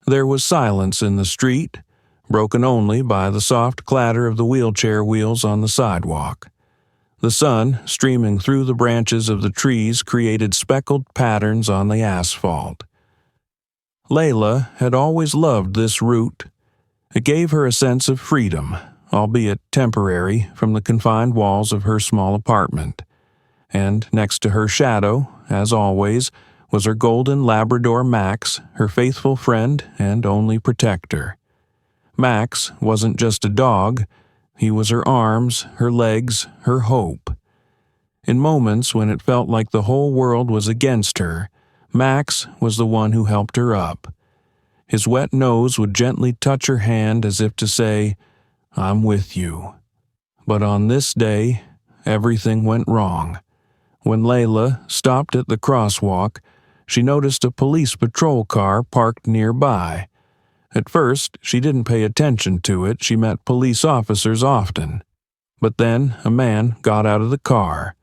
There was silence in the street, broken only by the soft clatter of the wheelchair wheels on the sidewalk. The sun, streaming through the branches of the trees, created speckled patterns on the asphalt. Layla had always loved this route. It gave her a sense of freedom, albeit temporary, from the confined walls of her small apartment. And next to her shadow, as always, was her golden Labrador Max, her faithful friend and only protector. Max wasn't just a dog, he was her arms, her legs, her hope. In moments when it felt like the whole world was against her, Max was the one who helped her up. His wet nose would gently touch her hand as if to say, "I'm with you." But on this day, everything went wrong. When Layla stopped at the crosswalk, she noticed a police patrol car parked nearby. At first, she didn't pay attention to it. She met police officers often. But then a man got out of the car.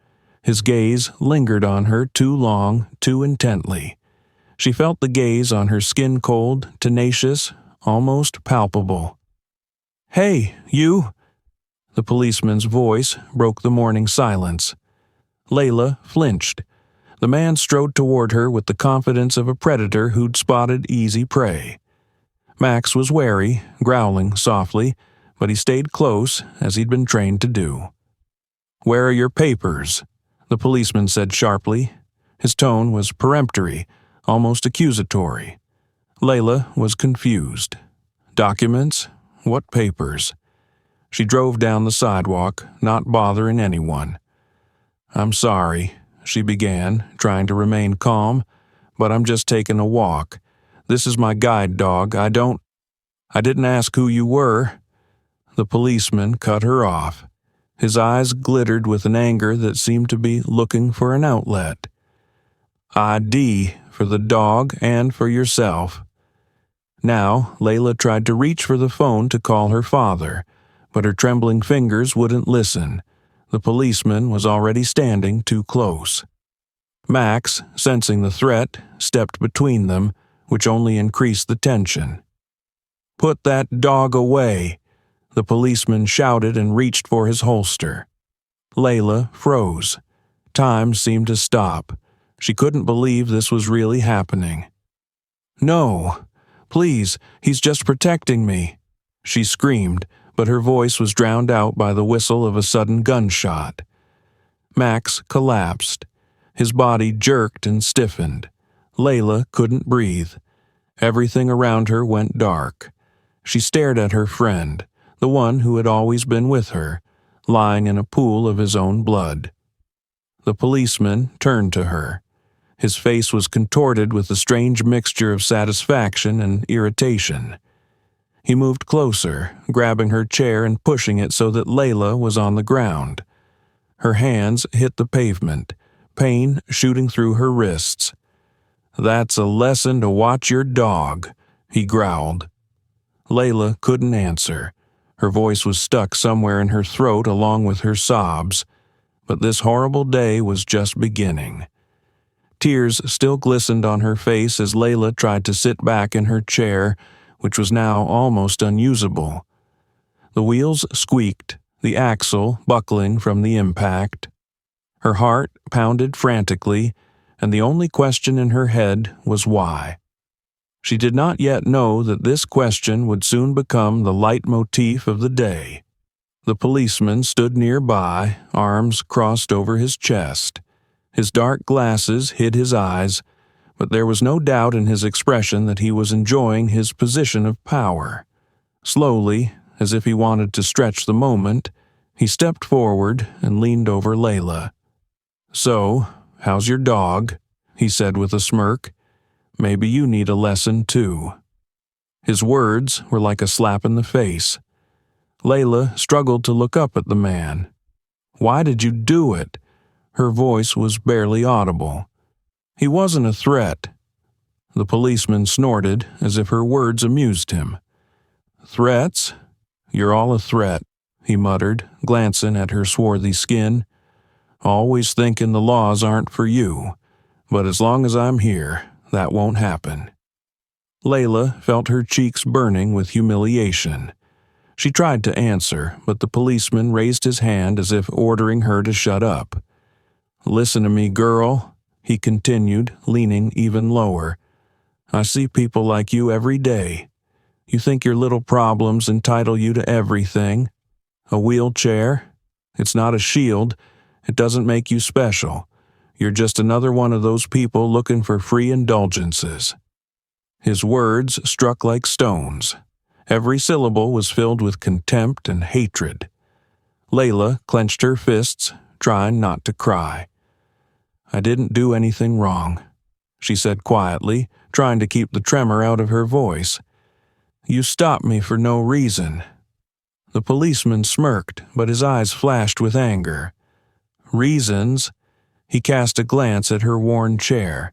His gaze lingered on her too long, too intently. She felt the gaze on her skin cold, tenacious, almost palpable. "Hey, you!" The policeman's voice broke the morning silence. Layla flinched. The man strode toward her with the confidence of a predator who'd spotted easy prey. Max was wary, growling softly, but he stayed close, as he'd been trained to do. "Where are your papers?" the policeman said sharply. His tone was peremptory, almost accusatory. Layla was confused. Documents? What papers? She drove down the sidewalk, not bothering anyone. "I'm sorry," she began, trying to remain calm, "but I'm just taking a walk. This is my guide dog. I didn't ask who you were." The policeman cut her off. His eyes glittered with an anger that seemed to be looking for an outlet. "ID for the dog and for yourself." Now, Layla tried to reach for the phone to call her father, but her trembling fingers wouldn't listen. The policeman was already standing too close. Max, sensing the threat, stepped between them, which only increased the tension. "Put that dog away!" the policeman shouted and reached for his holster. Layla froze. Time seemed to stop. She couldn't believe this was really happening. "No! Please, he's just protecting me!" she screamed, but her voice was drowned out by the whistle of a sudden gunshot. Max collapsed. His body jerked and stiffened. Layla couldn't breathe. Everything around her went dark. She stared at her friend, the one who had always been with her, lying in a pool of his own blood. The policeman turned to her. His face was contorted with a strange mixture of satisfaction and irritation. He moved closer, grabbing her chair and pushing it so that Layla was on the ground. Her hands hit the pavement, pain shooting through her wrists. "That's a lesson to watch your dog," he growled. Layla couldn't answer. Her voice was stuck somewhere in her throat along with her sobs. But this horrible day was just beginning. Tears still glistened on her face as Layla tried to sit back in her chair, which was now almost unusable. The wheels squeaked, the axle buckling from the impact. Her heart pounded frantically, and the only question in her head was why. She did not yet know that this question would soon become the leitmotif of the day. The policeman stood nearby, arms crossed over his chest. His dark glasses hid his eyes, but there was no doubt in his expression that he was enjoying his position of power. Slowly, as if he wanted to stretch the moment, he stepped forward and leaned over Layla. "So, how's your dog?" he said with a smirk. "Maybe you need a lesson too." His words were like a slap in the face. Layla struggled to look up at the man. "Why did you do it?" Her voice was barely audible. "He wasn't a threat." The policeman snorted as if her words amused him. "Threats? You're all a threat," he muttered, glancing at her swarthy skin. "Always thinking the laws aren't for you, but as long as I'm here, that won't happen." Layla felt her cheeks burning with humiliation. She tried to answer, but the policeman raised his hand as if ordering her to shut up. "Listen to me, girl," he continued, leaning even lower. "I see people like you every day. You think your little problems entitle you to everything. A wheelchair? It's not a shield. It doesn't make you special. You're just another one of those people looking for free indulgences." His words struck like stones. Every syllable was filled with contempt and hatred. Layla clenched her fists, trying not to cry. "I didn't do anything wrong," she said quietly, trying to keep the tremor out of her voice. "You stopped me for no reason." The policeman smirked, but his eyes flashed with anger. "Reasons?" He cast a glance at her worn chair.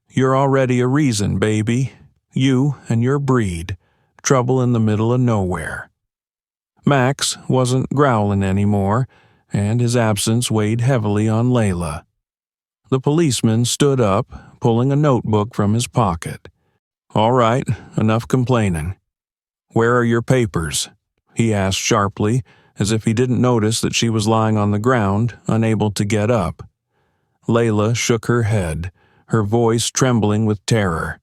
"You're already a reason, baby. You and your breed. Trouble in the middle of nowhere." Max wasn't growling anymore, and his absence weighed heavily on Layla. The policeman stood up, pulling a notebook from his pocket. "All right, enough complaining. Where are your papers?" he asked sharply, as if he didn't notice that she was lying on the ground, unable to get up. Layla shook her head, her voice trembling with terror.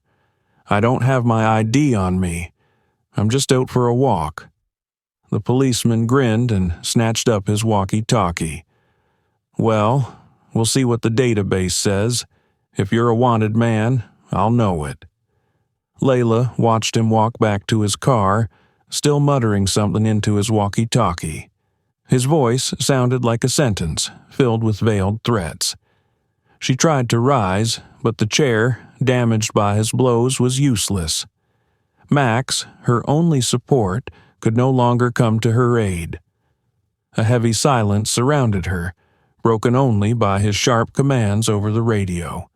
"I don't have my ID on me. I'm just out for a walk." The policeman grinned and snatched up his walkie-talkie. "Well, we'll see what the database says. If you're a wanted man, I'll know it." Layla watched him walk back to his car, still muttering something into his walkie-talkie. His voice sounded like a sentence, filled with veiled threats. She tried to rise, but the chair, damaged by his blows, was useless. Max, her only support, could no longer come to her aid. A heavy silence surrounded her, broken only by his sharp commands over the radio.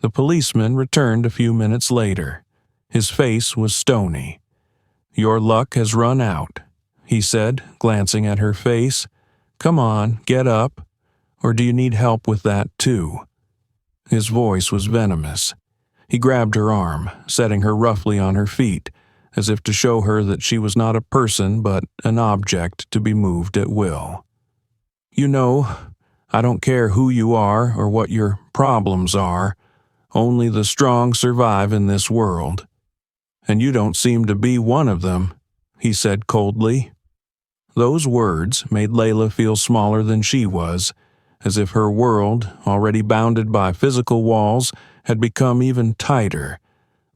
The policeman returned a few minutes later. His face was stony. "Your luck has run out," he said, glancing at her face. "Come on, get up. Or do you need help with that too?" His voice was venomous. He grabbed her arm, setting her roughly on her feet, as if to show her that she was not a person but an object to be moved at will. "You know, I don't care who you are or what your problems are. Only the strong survive in this world. And you don't seem to be one of them," he said coldly. Those words made Layla feel smaller than she was, as if her world, already bounded by physical walls, had become even tighter.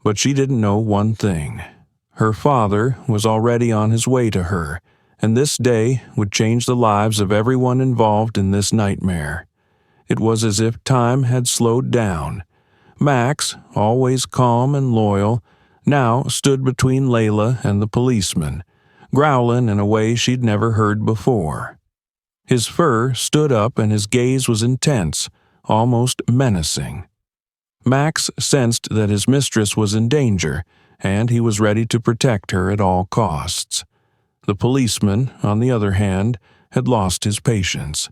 But she didn't know one thing. Her father was already on his way to her, and this day would change the lives of everyone involved in this nightmare. It was as if time had slowed down. Max, always calm and loyal, now stood between Layla and the policeman, growling in a way she'd never heard before. His fur stood up and his gaze was intense, almost menacing. Max sensed that his mistress was in danger, and he was ready to protect her at all costs. The policeman, on the other hand, had lost his patience.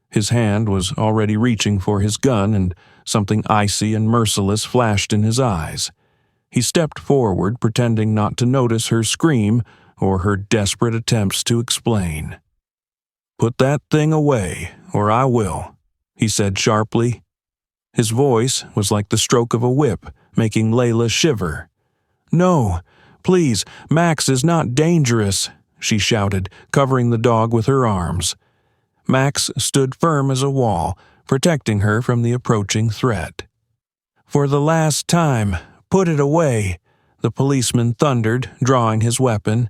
His hand was already reaching for his gun, and something icy and merciless flashed in his eyes. He stepped forward, pretending not to notice her scream or her desperate attempts to explain. "Put that thing away, or I will," he said sharply. His voice was like the stroke of a whip, making Layla shiver. "No, please, Max is not dangerous," she shouted, covering the dog with her arms. Max stood firm as a wall, protecting her from the approaching threat. "For the last time, put it away," the policeman thundered, drawing his weapon.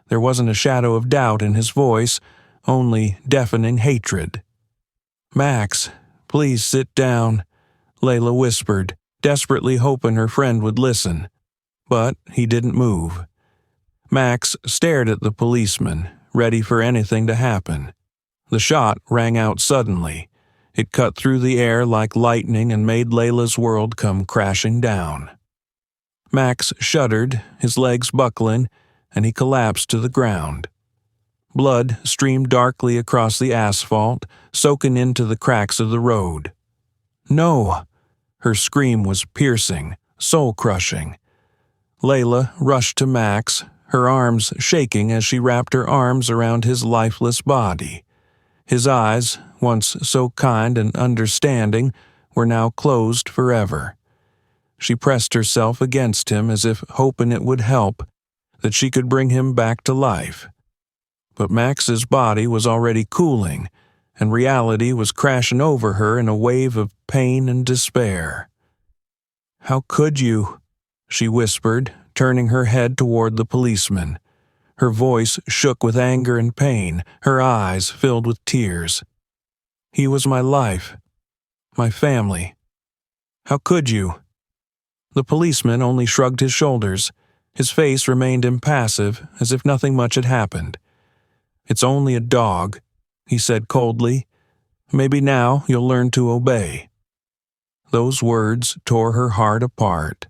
There wasn't a shadow of doubt in his voice, only deafening hatred. "Max, please sit down," Layla whispered, desperately hoping her friend would listen. But he didn't move. Max stared at the policeman, ready for anything to happen. The shot rang out suddenly. It cut through the air like lightning and made Layla's world come crashing down. Max shuddered, his legs buckling, and he collapsed to the ground. Blood streamed darkly across the asphalt, soaking into the cracks of the road. "No!" Her scream was piercing, soul-crushing. Layla rushed to Max, her arms shaking as she wrapped her arms around his lifeless body. His eyes, once so kind and understanding, were now closed forever. She pressed herself against him as if hoping it would help, that she could bring him back to life. But Max's body was already cooling, and reality was crashing over her in a wave of pain and despair. "How could you?" she whispered, turning her head toward the policeman. Her voice shook with anger and pain, her eyes filled with tears. "He was my life, my family. How could you?" The policeman only shrugged his shoulders. His face remained impassive, as if nothing much had happened. "It's only a dog," he said coldly. "Maybe now you'll learn to obey." Those words tore her heart apart.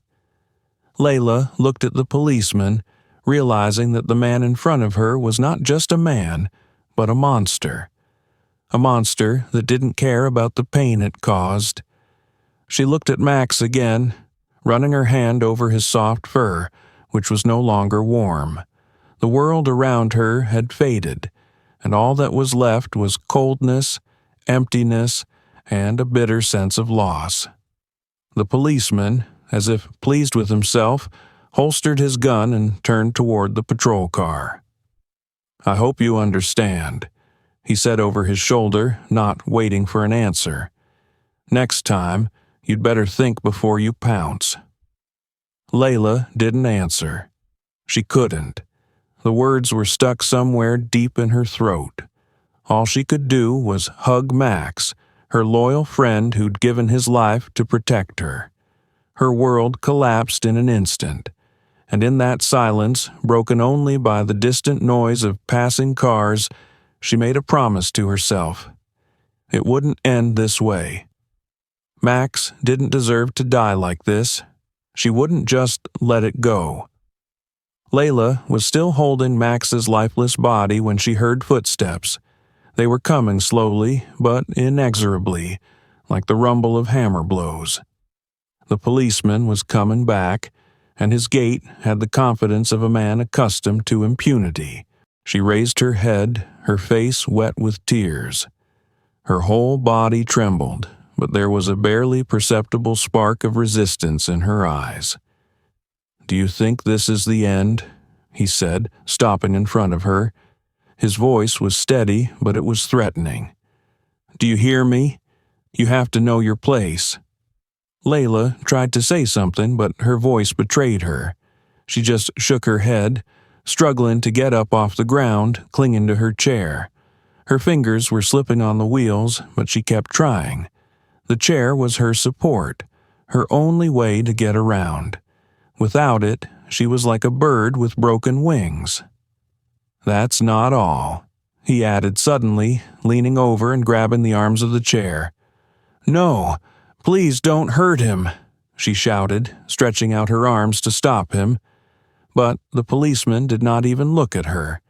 Layla looked at the policeman, realizing that the man in front of her was not just a man, but a monster. A monster that didn't care about the pain it caused. She looked at Max again, running her hand over his soft fur, which was no longer warm. The world around her had faded, and all that was left was coldness, emptiness, and a bitter sense of loss. The policeman, as if pleased with himself, holstered his gun and turned toward the patrol car. "I hope you understand," he said over his shoulder, not waiting for an answer. "Next time, you'd better think before you pounce." Layla didn't answer. She couldn't. The words were stuck somewhere deep in her throat. All she could do was hug Max, her loyal friend who'd given his life to protect her. Her world collapsed in an instant, and in that silence, broken only by the distant noise of passing cars, she made a promise to herself. It wouldn't end this way. Max didn't deserve to die like this. She wouldn't just let it go. Layla was still holding Max's lifeless body when she heard footsteps. They were coming slowly, but inexorably, like the rumble of hammer blows. The policeman was coming back, and his gait had the confidence of a man accustomed to impunity. She raised her head, her face wet with tears. Her whole body trembled, but there was a barely perceptible spark of resistance in her eyes. "Do you think this is the end?" he said, stopping in front of her. His voice was steady, but it was threatening. "Do you hear me? You have to know your place." Layla tried to say something, but her voice betrayed her. She just shook her head, struggling to get up off the ground, clinging to her chair. Her fingers were slipping on the wheels, but she kept trying. The chair was her support, her only way to get around. Without it, she was like a bird with broken wings. "That's not all," he added suddenly, leaning over and grabbing the arms of the chair. "No, please don't hurt him," she shouted, stretching out her arms to stop him. But the policeman did not even look at her.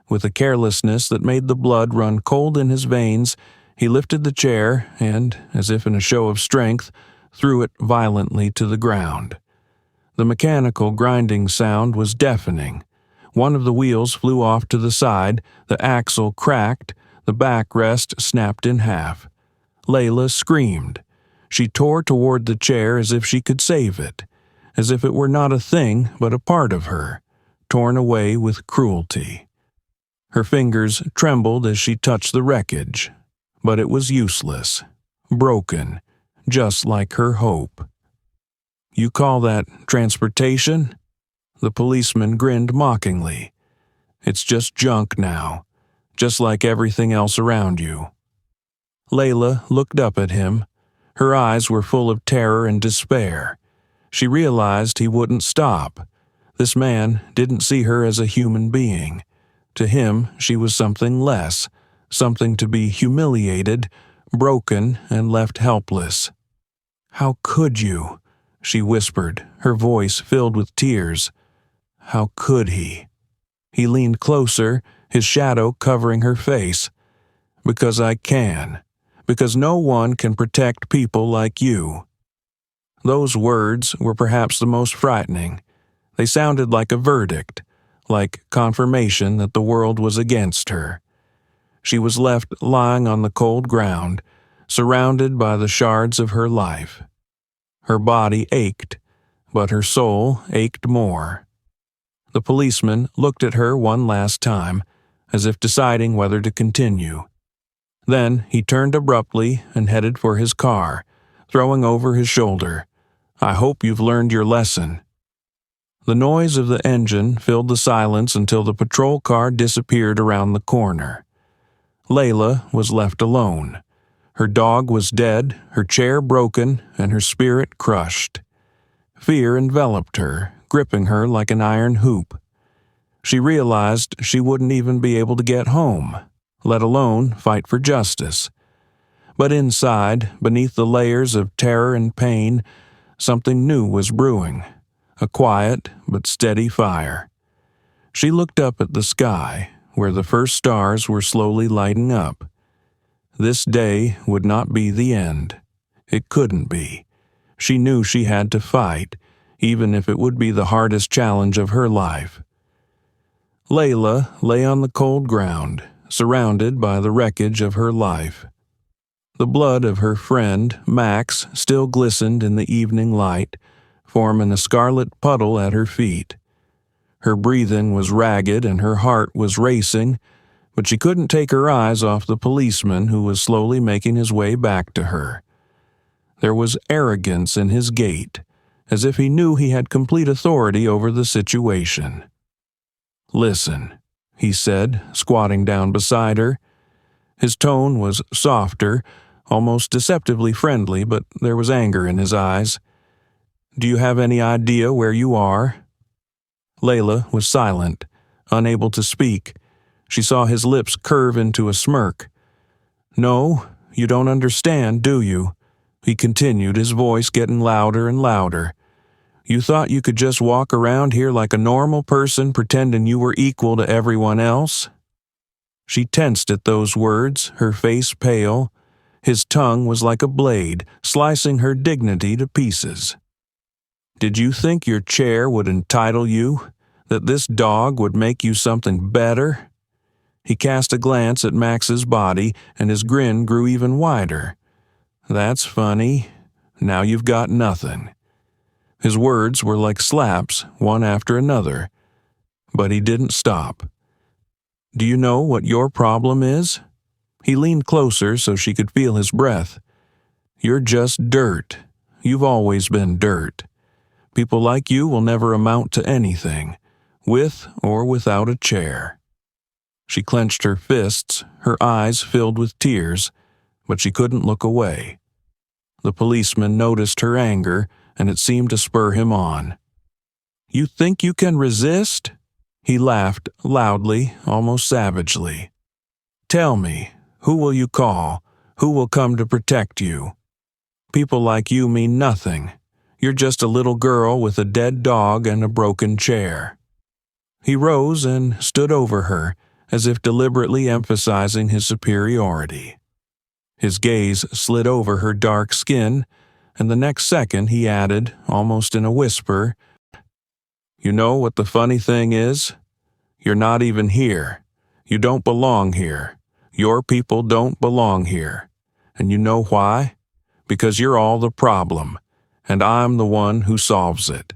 With a carelessness that made the blood run cold in his veins, he lifted the chair and, as if in a show of strength, threw it violently to the ground. The mechanical grinding sound was deafening. One of the wheels flew off to the side, the axle cracked, the backrest snapped in half. Layla screamed. She tore toward the chair as if she could save it, as if it were not a thing but a part of her, torn away with cruelty. Her fingers trembled as she touched the wreckage, but it was useless, broken, just like her hope. "You call that transportation?" The policeman grinned mockingly. "It's just junk now, just like everything else around you." Layla looked up at him. Her eyes were full of terror and despair. She realized he wouldn't stop. This man didn't see her as a human being. To him, she was something less, something to be humiliated, broken, and left helpless. "How could you?" she whispered, her voice filled with tears. How could he? He leaned closer, his shadow covering her face. "Because I can. Because no one can protect people like you." Those words were perhaps the most frightening. They sounded like a verdict, like confirmation that the world was against her. She was left lying on the cold ground, surrounded by the shards of her life. Her body ached, but her soul ached more. The policeman looked at her one last time, as if deciding whether to continue. Then he turned abruptly and headed for his car, throwing over his shoulder, "I hope you've learned your lesson." The noise of the engine filled the silence until the patrol car disappeared around the corner. Layla was left alone. Her dog was dead, her chair broken, and her spirit crushed. Fear enveloped her, gripping her like an iron hoop. She realized she wouldn't even be able to get home, let alone fight for justice. But inside, beneath the layers of terror and pain, something new was brewing, a quiet but steady fire. She looked up at the sky, where the first stars were slowly lighting up. This day would not be the end. It couldn't be. She knew she had to fight, even if it would be the hardest challenge of her life. Layla lay on the cold ground, surrounded by the wreckage of her life. The blood of her friend, Max, still glistened in the evening light, forming a scarlet puddle at her feet. Her breathing was ragged and her heart was racing, but she couldn't take her eyes off the policeman who was slowly making his way back to her. There was arrogance in his gait, as if he knew he had complete authority over the situation. "Listen," he said, squatting down beside her. His tone was softer, almost deceptively friendly, but there was anger in his eyes. "Do you have any idea where you are?" Layla was silent, unable to speak. She saw his lips curve into a smirk. "No, you don't understand, do you?" he continued, his voice getting louder and louder. "You thought you could just walk around here like a normal person pretending you were equal to everyone else?" She tensed at those words, her face pale. His tongue was like a blade, slicing her dignity to pieces. "Did you think your chair would entitle you? That this dog would make you something better?" He cast a glance at Max's body, and his grin grew even wider. "That's funny. Now you've got nothing." His words were like slaps, one after another. But he didn't stop. "Do you know what your problem is?" He leaned closer so she could feel his breath. "You're just dirt. You've always been dirt. People like you will never amount to anything, with or without a chair." She clenched her fists, her eyes filled with tears, but she couldn't look away. The policeman noticed her anger, and it seemed to spur him on. "You think you can resist?" He laughed loudly, almost savagely. "Tell me, who will you call? Who will come to protect you? People like you mean nothing. You're just a little girl with a dead dog and a broken chair." He rose and stood over her, as if deliberately emphasizing his superiority. His gaze slid over her dark skin, and the next second he added, almost in a whisper, "You know what the funny thing is? You're not even here. You don't belong here. Your people don't belong here. And you know why? Because you're all the problem, and I'm the one who solves it."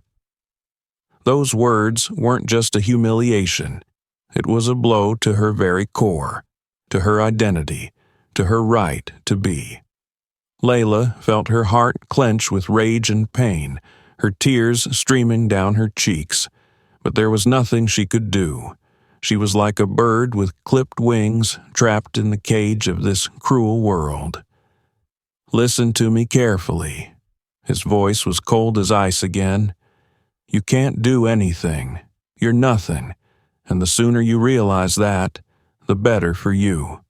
Those words weren't just a humiliation. It was a blow to her very core, to her identity, to her right to be. Layla felt her heart clench with rage and pain, her tears streaming down her cheeks, but there was nothing she could do. She was like a bird with clipped wings, trapped in the cage of this cruel world. "Listen to me carefully." His voice was cold as ice again. "You can't do anything. You're nothing, and the sooner you realize that, the better for you."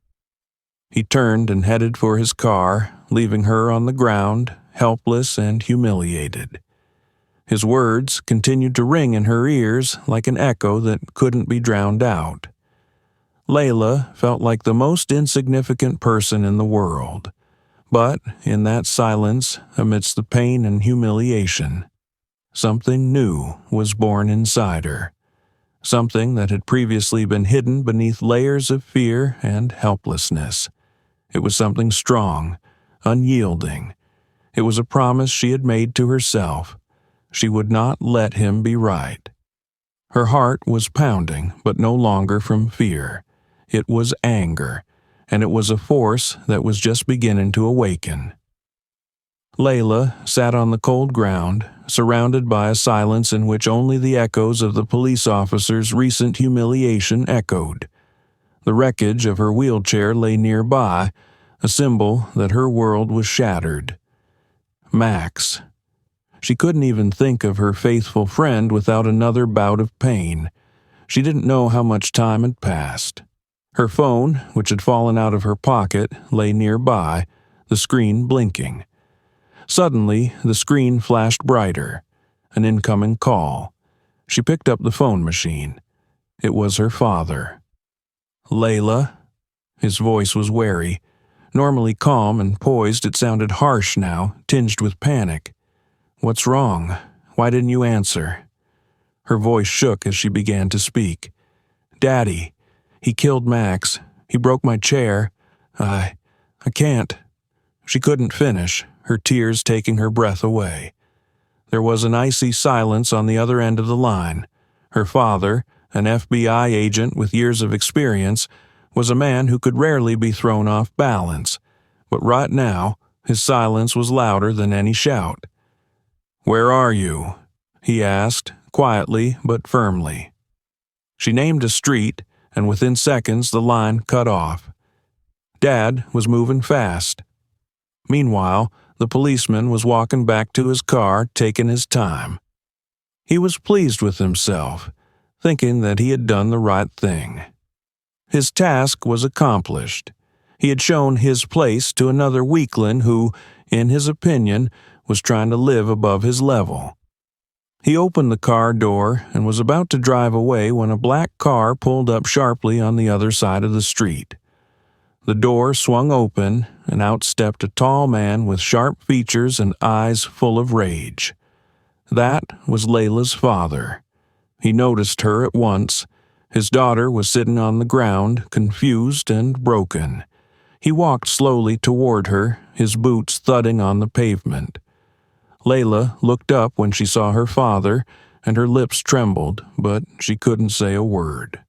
He turned and headed for his car, leaving her on the ground, helpless and humiliated. His words continued to ring in her ears like an echo that couldn't be drowned out. Layla felt like the most insignificant person in the world, but in that silence, amidst the pain and humiliation, Something new was born inside her. Something that had previously been hidden beneath layers of fear and helplessness. It was something strong, unyielding. It was a promise she had made to herself. She would not let him be right. Her heart was pounding, but no longer from fear. It was anger, and it was a force that was just beginning to awaken. Layla sat on the cold ground, surrounded by a silence in which only the echoes of the police officer's recent humiliation echoed. The wreckage of her wheelchair lay nearby, a symbol that her world was shattered. Max. She couldn't even think of her faithful friend without another bout of pain. She didn't know how much time had passed. Her phone, which had fallen out of her pocket, lay nearby, the screen blinking. Suddenly, the screen flashed brighter. An incoming call. She picked up the phone machine. It was her father. "Layla?" His voice was wary. Normally calm and poised, it sounded harsh now, tinged with panic. "What's wrong? Why didn't you answer?" Her voice shook as she began to speak. "Daddy, he killed Max. He broke my chair. I can't." She couldn't finish, her tears taking her breath away. There was an icy silence on the other end of the line. Her father, an FBI agent with years of experience, was a man who could rarely be thrown off balance, but right now, his silence was louder than any shout. "Where are you?" he asked, quietly but firmly. She named a street, and within seconds the line cut off. Dad was moving fast. Meanwhile, the policeman was walking back to his car, taking his time. He was pleased with himself, thinking that he had done the right thing. His task was accomplished. He had shown his place to another weakling who, in his opinion, was trying to live above his level. He opened the car door and was about to drive away when a black car pulled up sharply on the other side of the street. The door swung open, and out stepped a tall man with sharp features and eyes full of rage. That was Layla's father. He noticed her at once. His daughter was sitting on the ground, confused and broken. He walked slowly toward her, his boots thudding on the pavement. Layla looked up when she saw her father, and her lips trembled, but she couldn't say a word.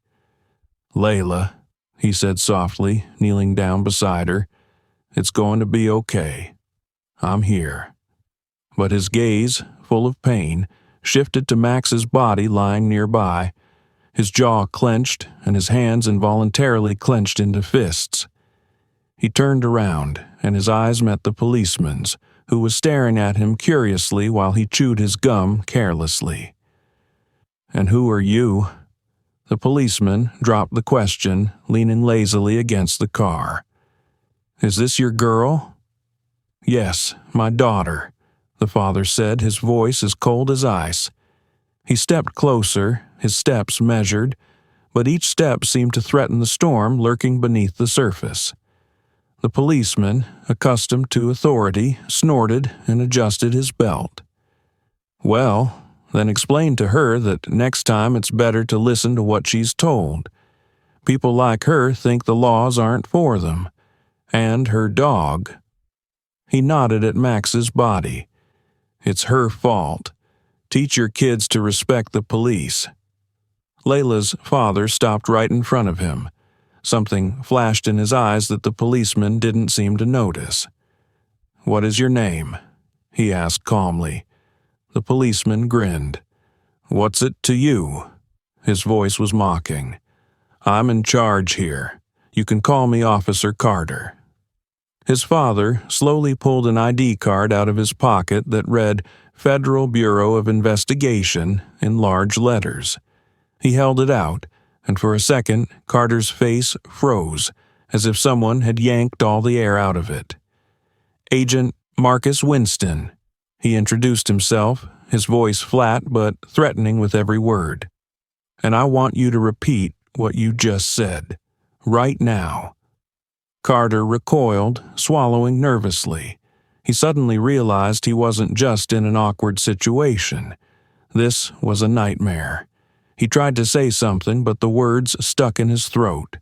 "Layla," he said softly, kneeling down beside her, "it's going to be okay. I'm here." But his gaze, full of pain, shifted to Max's body lying nearby. His jaw clenched, and his hands involuntarily clenched into fists. He turned around, and his eyes met the policeman's, who was staring at him curiously while he chewed his gum carelessly. "And who are you?" The policeman dropped the question, leaning lazily against the car. "Is this your girl?" "Yes, my daughter," the father said, his voice as cold as ice. He stepped closer, his steps measured, but each step seemed to threaten the storm lurking beneath the surface. The policeman, accustomed to authority, snorted and adjusted his belt. "Well, then explain to her that next time it's better to listen to what she's told. People like her think the laws aren't for them. And her dog." He nodded at Max's body. "It's her fault. Teach your kids to respect the police." Layla's father stopped right in front of him. Something flashed in his eyes that the policeman didn't seem to notice. "What is your name?" he asked calmly. The policeman grinned. "What's it to you?" His voice was mocking. "I'm in charge here. You can call me Officer Carter." His father slowly pulled an ID card out of his pocket that read Federal Bureau of Investigation in large letters. He held it out, and for a second Carter's face froze, as if someone had yanked all the air out of it. "Agent Marcus Winston," he introduced himself, his voice flat but threatening with every word. "And I want you to repeat what you just said, right now." Carter recoiled, swallowing nervously. He suddenly realized he wasn't just in an awkward situation. This was a nightmare. He tried to say something, but the words stuck in his throat.